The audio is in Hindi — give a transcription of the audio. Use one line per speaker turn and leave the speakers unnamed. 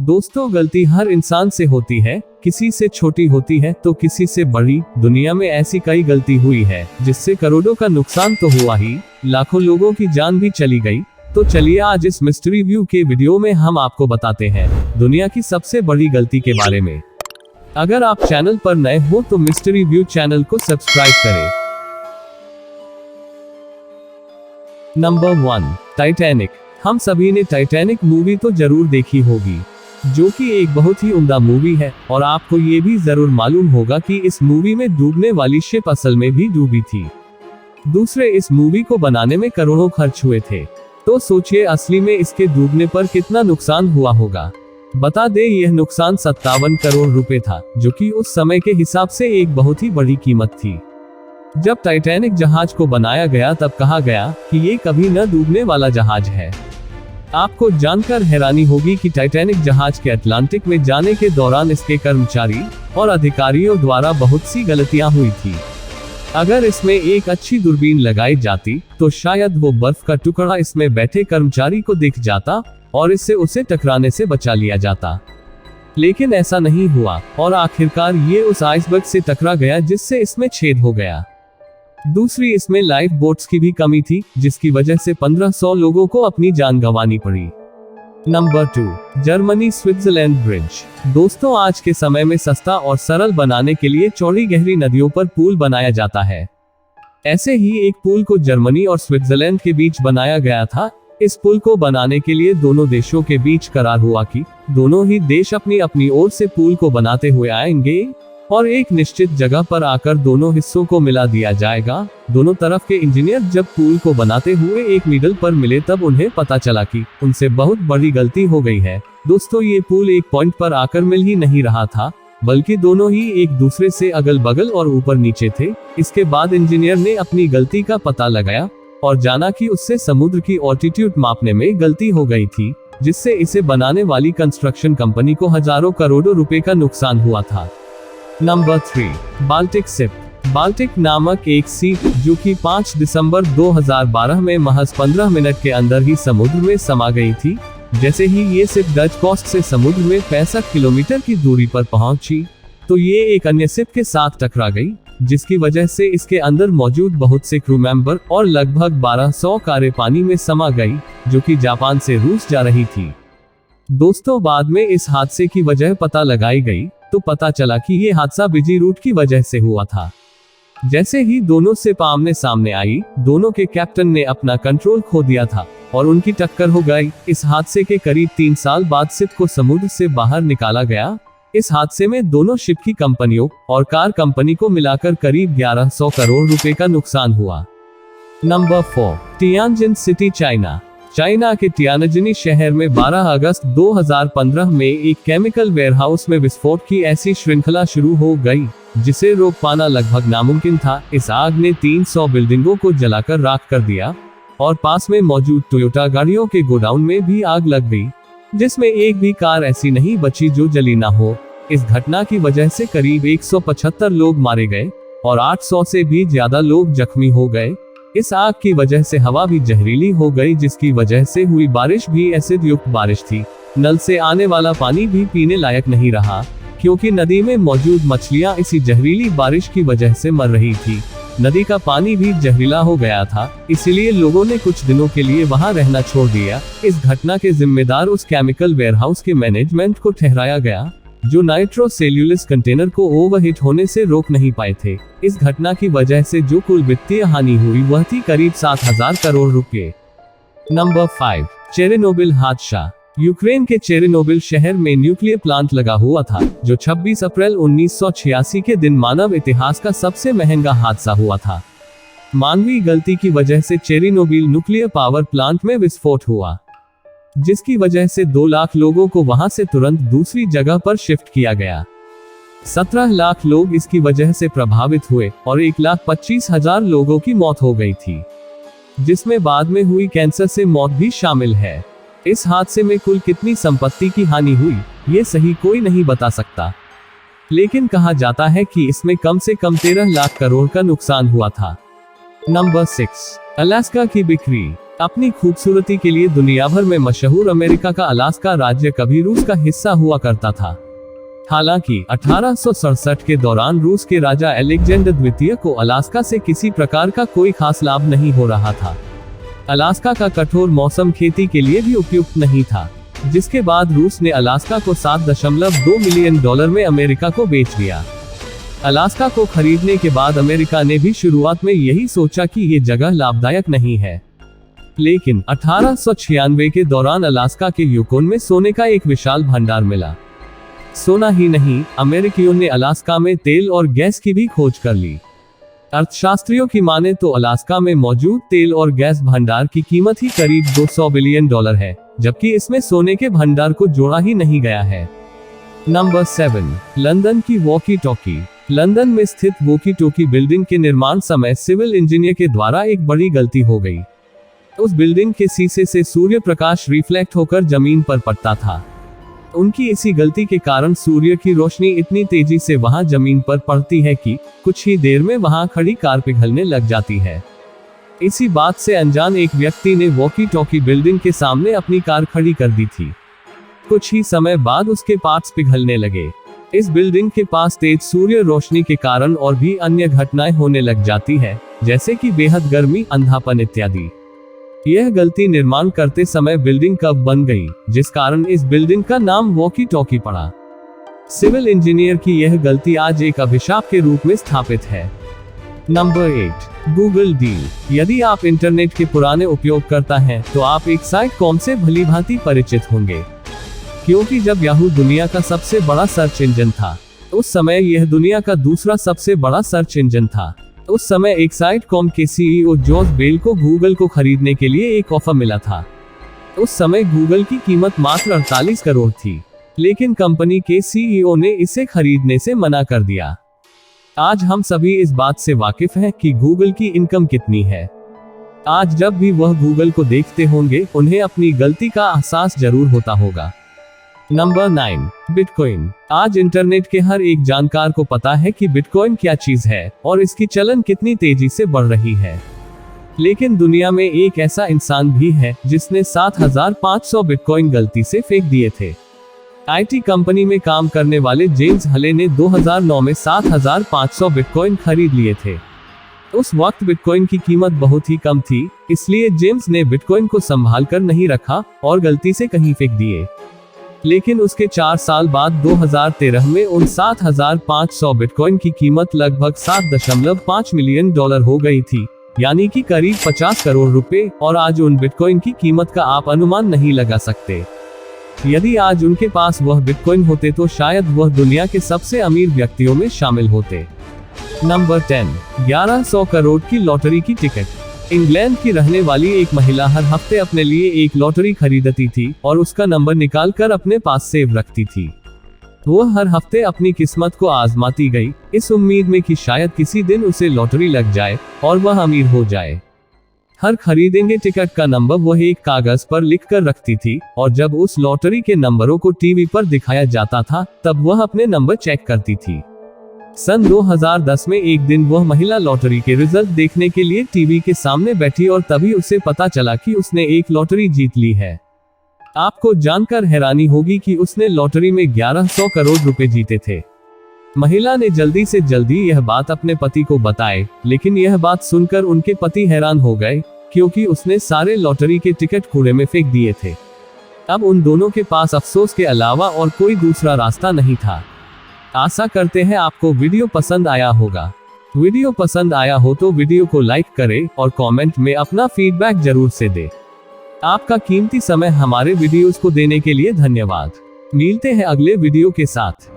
दोस्तों, गलती हर इंसान से होती है, किसी से छोटी होती है तो किसी से बड़ी। दुनिया में ऐसी कई गलती हुई है जिससे करोड़ों का नुकसान तो हुआ ही, लाखों लोगों की जान भी चली गई। तो चलिए आज इस मिस्ट्री व्यू के वीडियो में हम आपको बताते हैं दुनिया की सबसे बड़ी गलती के बारे में। अगर आप चैनल पर नए हो तो मिस्ट्री व्यू चैनल को सब्सक्राइब करें। Number 1, Titanic. हम सभी ने टाइटैनिक मूवी तो जरूर देखी होगी, जो कि एक बहुत ही उम्दा मूवी है। और आपको ये भी जरूर मालूम होगा कि इस मूवी में डूबने वाली शिप असल में भी डूबी थी। दूसरे, इस मूवी को बनाने में करोड़ों खर्च हुए थे। तो सोचिए असली में इसके डूबने पर कितना नुकसान हुआ होगा। बता दे, यह नुकसान 57 करोड़ रुपए था, जो कि उस समय के हिसाब से एक बहुत ही बड़ी कीमत थी। जब टाइटैनिक जहाज को बनाया गया तब कहा गया कि ये कभी न डूबने वाला जहाज है। आपको जानकर हैरानी होगी कि टाइटैनिक जहाज के अटलांटिक में जाने के दौरान इसके कर्मचारी और अधिकारियों द्वारा बहुत सी गलतियां हुई थी। अगर इसमें एक अच्छी दूरबीन लगाई जाती तो शायद वो बर्फ का टुकड़ा इसमें बैठे कर्मचारी को दिख जाता और इससे उसे टकराने से बचा लिया जाता। लेकिन ऐसा नहीं हुआ और आखिरकार ये उस आइसबर्ग से टकरा गया जिससे इसमें छेद हो गया। दूसरी, इसमें लाइफ बोट्स की भी कमी थी, जिसकी वजह से 1500 लोगों को अपनी जान गंवानी पड़ी। Number 2, Germany Switzerland bridge. दोस्तों, आज के समय में सस्ता और सरल बनाने के लिए चौड़ी गहरी नदियों पर पुल बनाया जाता है। ऐसे ही एक पुल को जर्मनी और स्विट्जरलैंड के बीच बनाया गया था। इस पुल को बनाने के लिए दोनों देशों के बीच करार हुआ कि दोनों ही देश अपनी अपनी ओर से पुल को बनाते हुए आएंगे और एक निश्चित जगह पर आकर दोनों हिस्सों को मिला दिया जाएगा। दोनों तरफ के इंजीनियर जब पुल को बनाते हुए एक मिडल पर मिले तब उन्हें पता चला कि उनसे बहुत बड़ी गलती हो गई है। दोस्तों, ये पुल एक पॉइंट पर आकर मिल ही नहीं रहा था, बल्कि दोनों ही एक दूसरे से अगल बगल और ऊपर नीचे थे। इसके बाद इंजीनियर ने अपनी गलती का पता लगाया और जाना कि उससे समुद्र की ऑल्टीट्यूड मापने में गलती हो गई थी, जिससे इसे बनाने वाली कंस्ट्रक्शन कंपनी को हजारों करोड़ों रुपए का नुकसान हुआ था। Number 3, Baltic ship. बाल्टिक नामक एक शिप जो कि 5 दिसंबर 2012 में महज 15 मिनट के अंदर ही समुद्र में समा गई थी। जैसे ही ये शिप डच कोस्ट से समुद्र में 65 किलोमीटर की दूरी पर पहुंची तो ये एक अन्य शिप के साथ टकरा गई, जिसकी वजह से इसके अंदर मौजूद बहुत से क्रू मेंबर और लगभग 1200 कारें पानी में समा गई, जो कि जापान से रूस जा रही थी। दोस्तों, बाद में इस हादसे की वजह पता लगाई गई तो पता चला कि ये हादसा बिजी रूट की वजह से हुआ था। जैसे ही दोनों शिप आमने सामने आई, दोनों के कैप्टन ने अपना कंट्रोल खो दिया था और उनकी टक्कर हो गई। इस हादसे के करीब 3 साल बाद शिप को समुद्र से बाहर निकाला गया। इस हादसे में दोनों शिप की कंपनियों और कार कंपनी को मिलाकर करीब 1100 करोड़ रुपए का नुकसान हुआ। Number 4, Tianjin city, China. China के टियानजिन शहर में 12 अगस्त 2015 में एक केमिकल वेयरहाउस में विस्फोट की ऐसी श्रृंखला शुरू हो गई जिसे रोक पाना लगभग नामुमकिन था। इस आग ने 300 बिल्डिंगों को जलाकर राख कर दिया और पास में मौजूद टोयोटा गाड़ियों के गोडाउन में भी आग लग गई, जिसमें एक भी कार ऐसी नहीं बची जो जली ना हो। इस घटना की वजह से करीब 175 लोग मारे गए और 800 से भी ज्यादा लोग जख्मी हो गए। इस आग की वजह से हवा भी जहरीली हो गई, जिसकी वजह से हुई बारिश भी एसिड युक्त बारिश थी। नल से आने वाला पानी भी पीने लायक नहीं रहा, क्योंकि नदी में मौजूद मछलियां इसी जहरीली बारिश की वजह से मर रही थी। नदी का पानी भी जहरीला हो गया था, इसलिए लोगों ने कुछ दिनों के लिए वहां रहना छोड़ दिया। इस घटना के जिम्मेदार उस केमिकल वेयरहाउस के मैनेजमेंट को ठहराया गया, जो नाइट्रो सेल्यूलोज कंटेनर को ओवरहीट होने से रोक नहीं पाए थे। इस घटना की वजह से जो कुल वित्तीय हानि हुई वह थी करीब 7000 करोड़ रुपए। नंबर 5, चेरनोबिल हादसा। यूक्रेन के चेरनोबिल शहर में न्यूक्लियर प्लांट लगा हुआ था, जो 26 अप्रैल 1986 के दिन मानव इतिहास का सबसे महंगा हादसा हुआ था। मानवीय गलती की वजह से चेरनोबिल न्यूक्लियर पावर प्लांट में विस्फोट हुआ, जिसकी वजह से 2 लाख लोगों को वहां से तुरंत दूसरी जगह पर शिफ्ट किया गया। 17 लाख लोग इसकी वजह से प्रभावित हुए और 1,25,000 लोगों की मौत हो गई थी, जिसमें बाद में हुई कैंसर से मौत भी शामिल है। इस हादसे में कुल कितनी संपत्ति की हानि हुई ये सही कोई नहीं बता सकता, लेकिन कहा जाता है कि इसमें कम से कम 13 लाख करोड़ का नुकसान हुआ था। नंबर 6, अलास्का की बिक्री। अपनी खूबसूरती के लिए दुनिया भर में मशहूर अमेरिका का अलास्का राज्य कभी रूस का हिस्सा हुआ करता था। हालांकि 1867 के दौरान रूस के राजा अलेक्जेंडर द्वितीय को अलास्का से किसी प्रकार का कोई खास लाभ नहीं हो रहा था। अलास्का का कठोर मौसम खेती के लिए भी उपयुक्त नहीं था, जिसके बाद रूस ने अलास्का को $7.2 मिलियन में अमेरिका को बेच दिया। अलास्का को खरीदने के बाद अमेरिका ने भी शुरुआत में यही सोचा कि ये जगह लाभदायक नहीं है, लेकिन 1896 के दौरान अलास्का के यूकोन में सोने का एक विशाल भंडार मिला। सोना ही नहीं, अमेरिकियों ने अलास्का में तेल और गैस की भी खोज कर ली। अर्थशास्त्रियों की माने तो अलास्का में मौजूद तेल और गैस भंडार की कीमत ही करीब $200 बिलियन है, जबकि इसमें सोने के भंडार को जोड़ा ही नहीं गया है। नंबर 7, लंदन की वॉकी टॉकी। लंदन में स्थित वॉकी टॉकी बिल्डिंग के निर्माण समय सिविल इंजीनियर के द्वारा एक बड़ी गलती हो गई। उस बिल्डिंग के शीशे से सूर्य प्रकाश रिफ्लेक्ट होकर जमीन पर पड़ता था। उनकी इसी गलती के कारण सूर्य की रोशनी इतनी तेजी से वहां जमीन पर पड़ती है कि कुछ ही देर में वहां खड़ी कार पिघलने लग जाती है। इसी बात से अनजान एक व्यक्ति ने वॉकी टॉकी बिल्डिंग के सामने अपनी कार खड़ी कर दी थी। कुछ ही समय बाद उसके पार्ट्स पिघलने लगे। इस बिल्डिंग के पास तेज सूर्य रोशनी के कारण और भी अन्य घटनाएं होने लग जाती है, जैसे कि बेहद गर्मी, अंधापन इत्यादि। यह गलती निर्माण करते समय बिल्डिंग कब बन गई, जिस कारण इस बिल्डिंग का नाम वॉकी टॉकी पड़ा। सिविल इंजीनियर की यह गलती आज एक अभिशाप के रूप में स्थापित है। Number 8, Google deal. यदि आप इंटरनेट के पुराने उपयोगकर्ता हैं, तो आप एक साइट कॉम से भलीभांति परिचित होंगे, क्योंकि जब याहू दुनिया का सबसे बड़ा सर्च इंजन था, उस समय यह दुनिया का दूसरा सबसे बड़ा सर्च इंजन था। उस समय एक साइट कॉम के सीईओ जॉर्ज बेल को गूगल को खरीदने के लिए एक ऑफर मिला था। उस समय गूगल की कीमत मात्र 48 करोड़ थी, लेकिन कंपनी के सीईओ ने इसे खरीदने से मना कर दिया। आज हम सभी इस बात से वाकिफ हैं कि गूगल की इनकम कितनी है। आज जब भी वह गूगल को देखते होंगे, उन्हें अपनी गलती का एहसास जरूर होता होगा। Number 9, bitcoin. आज इंटरनेट के हर एक जानकार को पता है कि बिटकॉइन क्या चीज है और इसकी चलन कितनी तेजी से बढ़ रही है। लेकिन दुनिया में एक ऐसा इंसान भी है जिसने 7,500 बिटकॉइन गलती से फेंक दिए थे। आईटी कंपनी में काम करने वाले जेम्स हले ने 2009 में 7,500 बिटकॉइन खरीद लिए थे। उस वक्त बिटकॉइन की कीमत बहुत ही कम थी, इसलिए जेम्स ने बिटकॉइन को संभाल कर नहीं रखा और गलती से कहीं फेंक दिए। लेकिन उसके 4 साल बाद 2013 में उन 7,500 बिटकॉइन की कीमत लगभग $7.5 मिलियन हो गई थी, यानी कि करीब 50 करोड़ रुपए, और आज उन बिटकॉइन की कीमत का आप अनुमान नहीं लगा सकते। यदि आज उनके पास वह बिटकॉइन होते तो शायद वह दुनिया के सबसे अमीर व्यक्तियों में शामिल होते। नंबर 10, 1100 करोड़ की लॉटरी की टिकट। इंग्लैंड की रहने वाली एक महिला हर हफ्ते अपने लिए एक लॉटरी खरीदती थी और उसका नंबर निकालकर अपने पास सेव रखती थी। वह हर हफ्ते अपनी किस्मत को आजमाती गई, इस उम्मीद में कि शायद किसी दिन उसे लॉटरी लग जाए और वह अमीर हो जाए। हर खरीदेंगे टिकट का नंबर वह एक कागज पर लिख कर रखती थी, और जब उस लॉटरी के नंबरों को टीवी पर दिखाया जाता था, तब वह अपने नंबर चेक करती थी। सन 2010 में एक दिन वह महिला लॉटरी के रिजल्ट देखने के लिए टीवी के सामने बैठी और तभी उसे पता चला कि उसने एक लॉटरी जीत ली है। आपको जानकर हैरानी होगी कि उसने लॉटरी में 1100 करोड़ रुपए जीते थे। महिला ने जल्दी से जल्दी यह बात अपने पति को बताई, लेकिन यह बात सुनकर उनके पति हैरान हो गए, क्योंकि उसने सारे लॉटरी के टिकट कूड़े में फेंक दिए थे। अब उन दोनों के पास अफसोस के अलावा और कोई दूसरा रास्ता नहीं था। आशा करते हैं आपको वीडियो पसंद आया होगा। वीडियो पसंद आया हो तो वीडियो को लाइक करें और कमेंट में अपना फीडबैक जरूर से दें। आपका कीमती समय हमारे वीडियोस को देने के लिए धन्यवाद। मिलते हैं अगले वीडियो के साथ।